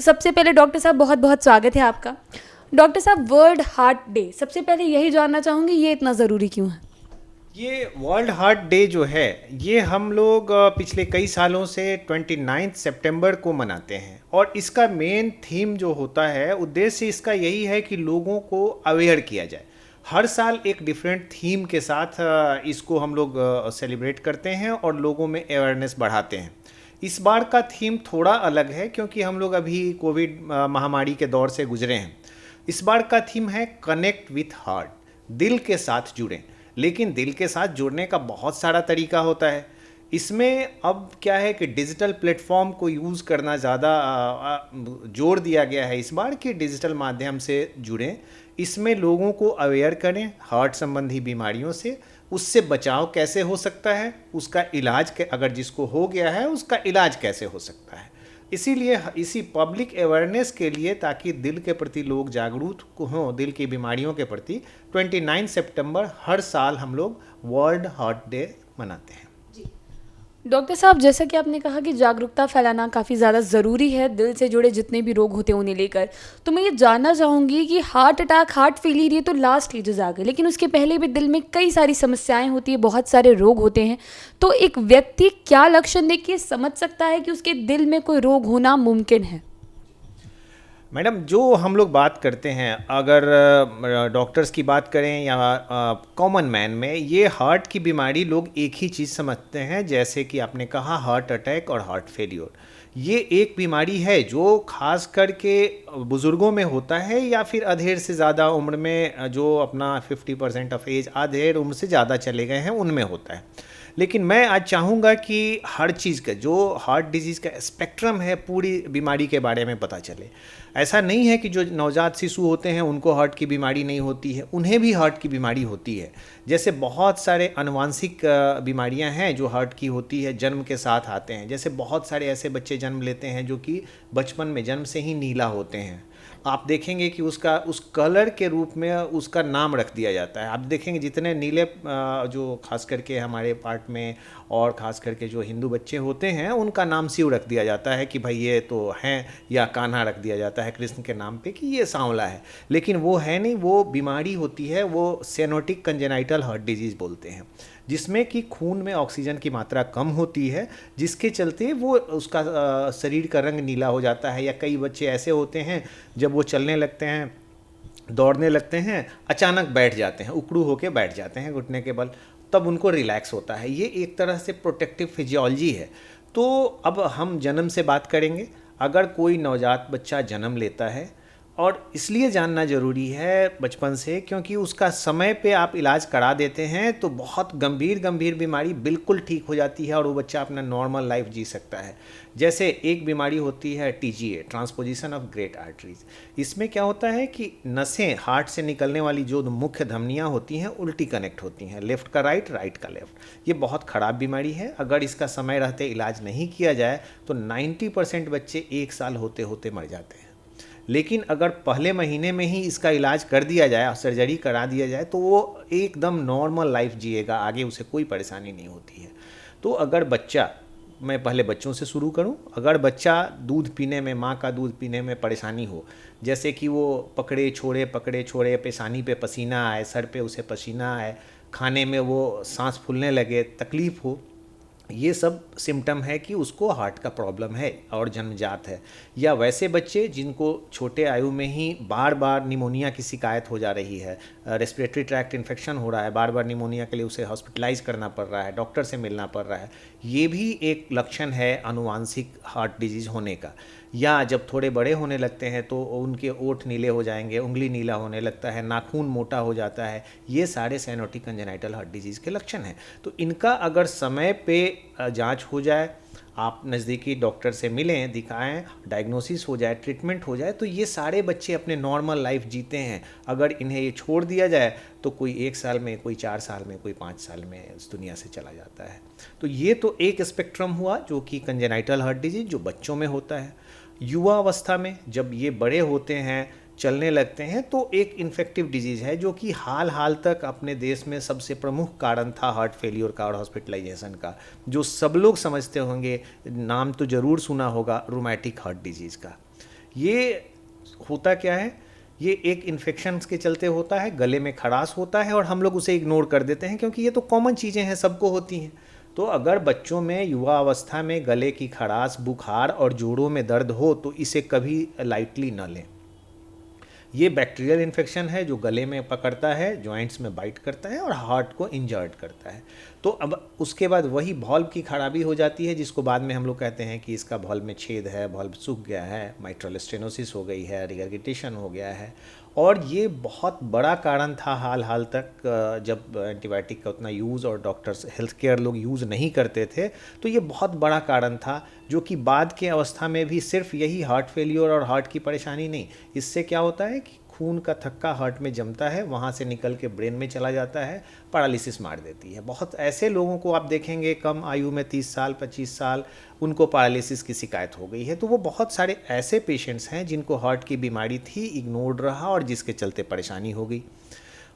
सबसे पहले डॉक्टर साहब बहुत बहुत स्वागत है आपका। डॉक्टर साहब, वर्ल्ड हार्ट डे, सबसे पहले यही जानना चाहूँगी ये इतना ज़रूरी क्यों है? ये वर्ल्ड हार्ट डे जो है ये हम लोग पिछले कई सालों से 29 सितंबर को मनाते हैं। और इसका मेन थीम जो होता है, उद्देश्य इसका यही है कि लोगों को अवेयर किया जाए। हर साल एक डिफरेंट थीम के साथ इसको हम लोग सेलिब्रेट करते हैं और लोगों में अवेयरनेस बढ़ाते हैं। इस बार का थीम थोड़ा अलग है क्योंकि हम लोग अभी कोविड महामारी के दौर से गुजरे हैं। इस बार का थीम है कनेक्ट विथ हार्ट, दिल के साथ जुड़ें। लेकिन दिल के साथ जुड़ने का बहुत सारा तरीका होता है। इसमें अब क्या है कि डिजिटल प्लेटफॉर्म को यूज़ करना ज़्यादा जोर दिया गया है इस बार कि डिजिटल माध्यम से जुड़ें। इसमें लोगों को अवेयर करें हार्ट संबंधी बीमारियों से, उससे बचाव कैसे हो सकता है, उसका इलाज अगर जिसको हो गया है उसका इलाज कैसे हो सकता है। इसीलिए इसी पब्लिक अवेयरनेस के लिए, ताकि दिल के प्रति लोग जागरूक हों, दिल की बीमारियों के प्रति 29 सितंबर हर साल हम लोग वर्ल्ड हार्ट डे मनाते हैं। डॉक्टर साहब, जैसा कि आपने कहा कि जागरूकता फैलाना काफ़ी ज़्यादा ज़रूरी है दिल से जुड़े जितने भी रोग होते हैं उन्हें लेकर, तो मैं ये जानना चाहूँगी कि हार्ट अटैक, हार्ट फेलियर ये तो लास्ट स्टेजेस आ गए, लेकिन उसके पहले भी दिल में कई सारी समस्याएं होती है, बहुत सारे रोग होते हैं। तो एक व्यक्ति क्या लक्षण देख के समझ सकता है कि उसके दिल में कोई रोग होना मुमकिन है? मैडम, जो हम लोग बात करते हैं, अगर डॉक्टर्स की बात करें या कॉमन मैन में, ये हार्ट की बीमारी लोग एक ही चीज़ समझते हैं। जैसे कि आपने कहा हार्ट अटैक और हार्ट फेलियर, ये एक बीमारी है जो खास करके बुज़ुर्गों में होता है या फिर अधेड़ से ज़्यादा उम्र में, जो अपना 50% ऑफ एज, अधेड़ उम्र से ज़्यादा चले गए हैं, उनमें होता है। लेकिन मैं आज चाहूँगा कि हर चीज़ का जो हार्ट डिजीज़ का स्पेक्ट्रम है, पूरी बीमारी के बारे में पता चले। ऐसा नहीं है कि जो नवजात शिशु होते हैं उनको हार्ट की बीमारी नहीं होती है, उन्हें भी हार्ट की बीमारी होती है। जैसे बहुत सारे आनुवांशिक बीमारियां हैं जो हार्ट की होती है, जन्म के साथ आते हैं। जैसे बहुत सारे ऐसे बच्चे जन्म लेते हैं जो कि बचपन में जन्म से ही नीला होते हैं। आप देखेंगे कि उसका उस कलर के रूप में उसका नाम रख दिया जाता है। आप देखेंगे जितने नीले जो खास करके हमारे पार्ट में और ख़ास करके जो हिंदू बच्चे होते हैं उनका नाम शिव रख दिया जाता है कि भाई ये तो हैं, या कान्हा रख दिया जाता है कृष्ण के नाम पे कि ये सांवला है। लेकिन वो है नहीं, वो बीमारी होती है, वो सियानोटिक कंजेनाइटल हार्ट डिजीज़ बोलते हैं, जिसमें कि खून में ऑक्सीजन की मात्रा कम होती है, जिसके चलते वो उसका शरीर का रंग नीला हो जाता है। या कई बच्चे ऐसे होते हैं जब वो चलने लगते हैं, दौड़ने लगते हैं, अचानक बैठ जाते हैं, उकड़ू होके बैठ जाते हैं घुटने के बल, तब उनको रिलैक्स होता है। ये एक तरह से प्रोटेक्टिव फिजियोलॉजी है। तो अब हम जन्म से बात करेंगे। अगर कोई नवजात बच्चा जन्म लेता है, और इसलिए जानना ज़रूरी है बचपन से, क्योंकि उसका समय पे आप इलाज करा देते हैं तो बहुत गंभीर बीमारी बिल्कुल ठीक हो जाती है और वो बच्चा अपना नॉर्मल लाइफ जी सकता है। जैसे एक बीमारी होती है TGA, transposition of great arteries. इसमें क्या होता है कि नसें, हार्ट से निकलने वाली जो मुख्य धमनियाँ होती हैं उल्टी कनेक्ट होती हैं, लेफ़्ट का राइट, राइट का लेफ़्ट। ये बहुत ख़राब बीमारी है। अगर इसका समय रहते इलाज नहीं किया जाए तो 90% बच्चे 1 साल होते होते मर जाते हैं। लेकिन अगर पहले महीने में ही इसका इलाज कर दिया जाए, सर्जरी करा दिया जाए, तो वो एकदम नॉर्मल लाइफ जिएगा, आगे उसे कोई परेशानी नहीं होती है। तो अगर बच्चा, मैं पहले बच्चों से शुरू करूं, अगर बच्चा दूध पीने में, माँ का दूध पीने में परेशानी हो, जैसे कि वो पकड़े छोड़े, पेशानी पे पसीना आए, सर पे उसे पसीना आए, खाने में वो सांस फूलने लगे, तकलीफ़ हो, ये सब सिम्टम है कि उसको हार्ट का प्रॉब्लम है और जन्मजात है। या वैसे बच्चे जिनको छोटे आयु में ही बार बार निमोनिया की शिकायत हो जा रही है, रेस्पिरेटरी ट्रैक्ट इन्फेक्शन हो रहा है, बार बार निमोनिया के लिए उसे हॉस्पिटलाइज करना पड़ रहा है, डॉक्टर से मिलना पड़ रहा है, ये भी एक लक्षण है आनुवांशिक हार्ट डिजीज़ होने का। या जब थोड़े बड़े होने लगते हैं तो उनके ओठ नीले हो जाएंगे, उंगली नीला होने लगता है, नाखून मोटा हो जाता है, ये सारे साइनोटिक कंजेनाइटल हार्ट डिजीज़ के लक्षण हैं। तो इनका अगर समय पे जांच हो जाए, आप नज़दीकी डॉक्टर से मिलें, दिखाएं, डायग्नोसिस हो जाए, ट्रीटमेंट हो जाए, तो ये सारे बच्चे अपने नॉर्मल लाइफ जीते हैं। अगर इन्हें ये छोड़ दिया जाए तो कोई 1 साल में, कोई 4 साल में, कोई 5 साल में इस दुनिया से चला जाता है। तो ये तो एक स्पेक्ट्रम हुआ जो कि कंजेनाइटल हार्ट डिजीज़ जो बच्चों में होता है। युवा अवस्था में जब ये बड़े होते हैं, चलने लगते हैं, तो एक इन्फेक्टिव डिजीज़ है जो कि हाल तक अपने देश में सबसे प्रमुख कारण था हार्ट फेलियर का और हॉस्पिटलाइजेशन का, जो सब लोग समझते होंगे, नाम तो ज़रूर सुना होगा, रूमेटिक हार्ट डिजीज़ का। ये होता क्या है, ये एक इन्फेक्शन के चलते होता है, गले में खराश होता है और हम लोग उसे इग्नोर कर देते हैं क्योंकि ये तो कॉमन चीज़ें हैं, सबको होती हैं। तो अगर बच्चों में युवा अवस्था में गले की खराश, बुखार और जोड़ों में दर्द हो तो इसे कभी लाइटली न लें। ये बैक्टीरियल इन्फेक्शन है जो गले में पकड़ता है, जॉइंट्स में बाइट करता है और हार्ट को इंजर्ड करता है। तो अब उसके बाद वही वॉल्व की खराबी हो जाती है, जिसको बाद में हम लोग कहते हैं कि इसका वॉल्व में छेद है, वॉल्व सूख गया है, माइट्रल स्टेनोसिस हो गई है, रिगर्गिटेशन हो गया है। और ये बहुत बड़ा कारण था हाल तक, जब एंटीबायोटिक का उतना यूज़ और डॉक्टर्स हेल्थ केयर लोग यूज़ नहीं करते थे, तो ये बहुत बड़ा कारण था, जो कि बाद के अवस्था में भी सिर्फ यही हार्ट फेलियर और हार्ट की परेशानी नहीं, इससे क्या होता है कि खून का थक्का हार्ट में जमता है, वहाँ से निकल के ब्रेन में चला जाता है, पैरालिसिस मार देती है। बहुत ऐसे लोगों को आप देखेंगे कम आयु में 30 साल 25 साल उनको पैरालिसिस की शिकायत हो गई है। तो वो बहुत सारे ऐसे पेशेंट्स हैं जिनको हार्ट की बीमारी थी, इग्नोर्ड रहा और जिसके चलते परेशानी हो गई।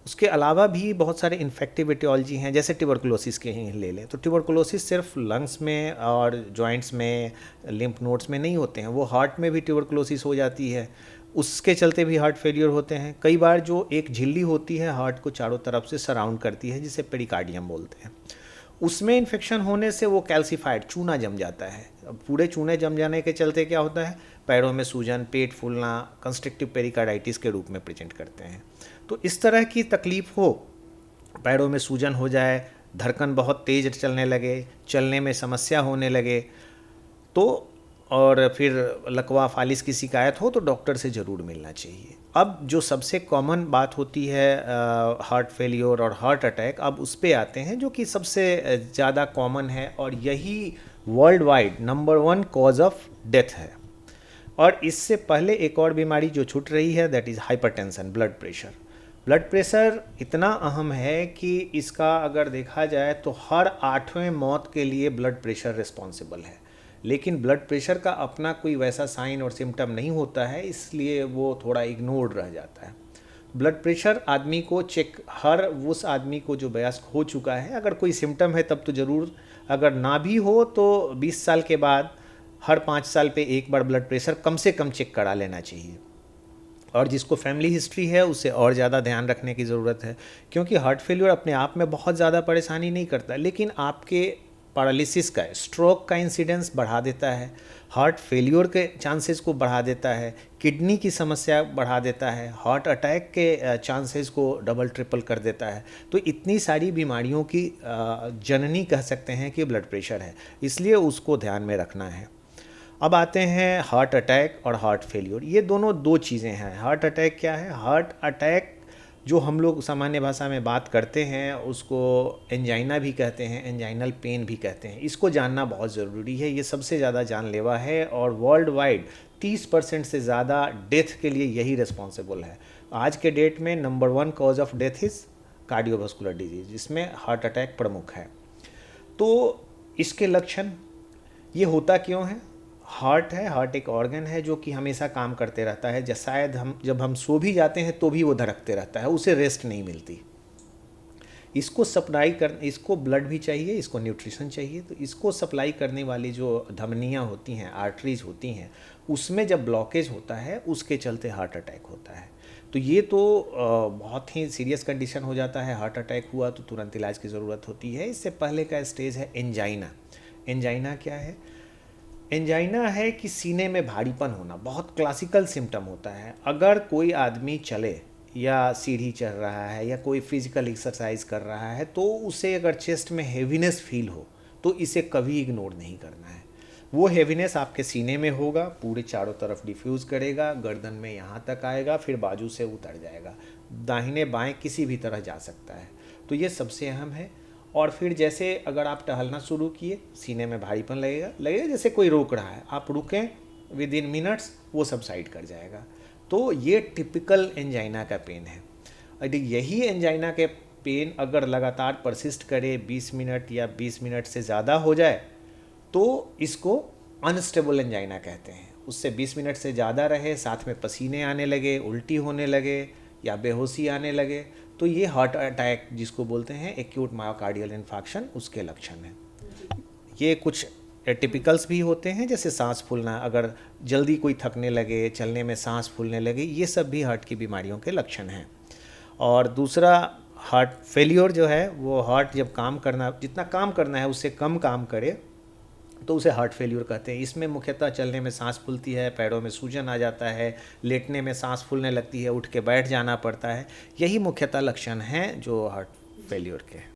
उसके अलावा भी बहुत सारे इन्फेक्टिव एटियोलॉजी हैं, जैसे ट्यूबरकुलोसिस के ही ले लें तो ट्यूबरकुलोसिस सिर्फ लंग्स में और जॉइंट्स में, लिम्फ नोड्स में नहीं होते हैं, वो हार्ट में भी ट्यूबरकुलोसिस हो जाती है, उसके चलते भी हार्ट फेलियर होते हैं। कई बार जो एक झिल्ली होती है हार्ट को चारों तरफ से सराउंड करती है, जिसे पेरिकार्डियम बोलते हैं, उसमें इन्फेक्शन होने से वो कैल्सीफाइड चूना जम जाता है। अब पूरे चूने जम जाने के चलते क्या होता है, पैरों में सूजन, पेट फूलना, कंस्ट्रिक्टिव पेरिकार्डाइटिस के रूप में प्रेजेंट करते हैं। तो इस तरह की तकलीफ हो, पैरों में सूजन हो जाए, धड़कन बहुत तेज चलने लगे, चलने में समस्या होने लगे, तो और फिर लकवा फालिस की शिकायत हो तो डॉक्टर से ज़रूर मिलना चाहिए। अब जो सबसे कॉमन बात होती है हार्ट फेलियर और हार्ट अटैक, अब उस पे आते हैं जो कि सबसे ज़्यादा कॉमन है और यही world wide number 1 cause of death है। और इससे पहले एक और बीमारी जो छूट रही है, that is hypertension, blood pressure. Blood pressure इतना अहम है कि इसका अगर देखा जाए तो हर 8वें मौत के लिए ब्लड प्रेशर रिस्पॉन्सिबल है। लेकिन ब्लड प्रेशर का अपना कोई वैसा साइन और सिम्टम नहीं होता है, इसलिए वो थोड़ा इग्नोर्ड रह जाता है। ब्लड प्रेशर आदमी को चेक, हर उस आदमी को जो वयस्क हो चुका है, अगर कोई सिम्टम है तब तो ज़रूर, अगर ना भी हो तो 20 साल के बाद हर 5 साल पे एक बार ब्लड प्रेशर कम से कम चेक करा लेना चाहिए। और जिसको फैमिली हिस्ट्री है उसे और ज़्यादा ध्यान रखने की ज़रूरत है, क्योंकि हार्ट फेलियर अपने आप में बहुत ज़्यादा परेशानी नहीं करता, लेकिन आपके पैरालिसिस का, स्ट्रोक का इंसिडेंस बढ़ा देता है, हार्ट फेलियर के चांसेस को बढ़ा देता है, किडनी की समस्या बढ़ा देता है, हार्ट अटैक के चांसेस को डबल ट्रिपल कर देता है। तो इतनी सारी बीमारियों की जननी कह सकते हैं कि ब्लड प्रेशर है, इसलिए उसको ध्यान में रखना है। अब आते हैं हार्ट अटैक और हार्ट फेलियर, ये दोनों दो चीज़ें हैं। हार्ट अटैक क्या है? हार्ट अटैक जो हम लोग सामान्य भाषा में बात करते हैं उसको एंजाइना भी कहते हैं, एंजाइनल पेन भी कहते हैं। इसको जानना बहुत ज़रूरी है, ये सबसे ज़्यादा जानलेवा है और वर्ल्ड वाइड 30% से ज़्यादा डेथ के लिए यही रिस्पॉन्सिबल है। आज के डेट में number 1 cause of death is cardiovascular disease, जिसमें हार्ट अटैक प्रमुख है। तो इसके लक्षण, ये होता क्यों है? हार्ट है, हार्ट एक ऑर्गन है जो कि हमेशा काम करते रहता है, शायद जब हम सो भी जाते हैं तो भी वो धड़कते रहता है, उसे रेस्ट नहीं मिलती। इसको सप्लाई कर, इसको ब्लड भी चाहिए, इसको न्यूट्रिशन चाहिए, तो इसको सप्लाई करने वाली जो धमनियाँ होती हैं, आर्टरीज होती हैं, उसमें जब ब्लॉकेज होता है उसके चलते हार्ट अटैक होता है। तो ये तो बहुत ही सीरियस कंडीशन हो जाता है। हार्ट अटैक हुआ तो तुरंत इलाज की ज़रूरत होती है। इससे पहले का स्टेज है एंजाइना। एंजाइना क्या है? एंजाइना है कि सीने में भारीपन होना, बहुत क्लासिकल सिम्टम होता है। अगर कोई आदमी चले या सीढ़ी चढ़ रहा है या कोई फिजिकल एक्सरसाइज कर रहा है तो उसे अगर चेस्ट में हेवीनेस फील हो तो इसे कभी इग्नोर नहीं करना है। वो हेवीनेस आपके सीने में होगा, पूरे चारों तरफ डिफ्यूज़ करेगा, गर्दन में यहाँ तक आएगा, फिर बाजू से उतर जाएगा, दाहिने बाएं किसी भी तरह जा सकता है। तो ये सबसे अहम है। और फिर जैसे अगर आप टहलना शुरू किए, सीने में भारीपन लगेगा जैसे कोई रोक रहा है, आप रुकें, विद इन मिनट्स वो सबसाइड कर जाएगा। तो ये टिपिकल एंजाइना का पेन है। यदि यही एंजाइना के पेन अगर लगातार परसिस्ट करे, 20 मिनट या 20 मिनट से ज़्यादा हो जाए तो इसको अनस्टेबल एंजाइना कहते हैं। उससे 20 मिनट से ज़्यादा रहे, साथ में पसीने आने लगे, उल्टी होने लगे या बेहोशी आने लगे, तो ये हार्ट अटैक जिसको बोलते हैं एक्यूट मायोकार्डियल इन्फार्क्शन, उसके लक्षण हैं। ये कुछ एटिपिकल्स भी होते हैं, जैसे सांस फूलना, अगर जल्दी कोई थकने लगे, चलने में सांस फूलने लगे, ये सब भी हार्ट की बीमारियों के लक्षण हैं। और दूसरा, हार्ट फेलियर जो है, वो हार्ट जब जितना काम करना है उससे कम काम करे तो उसे हार्ट फेल्यूर कहते हैं। इसमें मुख्यतः चलने में सांस फूलती है, पैरों में सूजन आ जाता है, लेटने में सांस फूलने लगती है, उठ के बैठ जाना पड़ता है। यही मुख्यतः लक्षण हैं जो हार्ट फेल्यूर के हैं।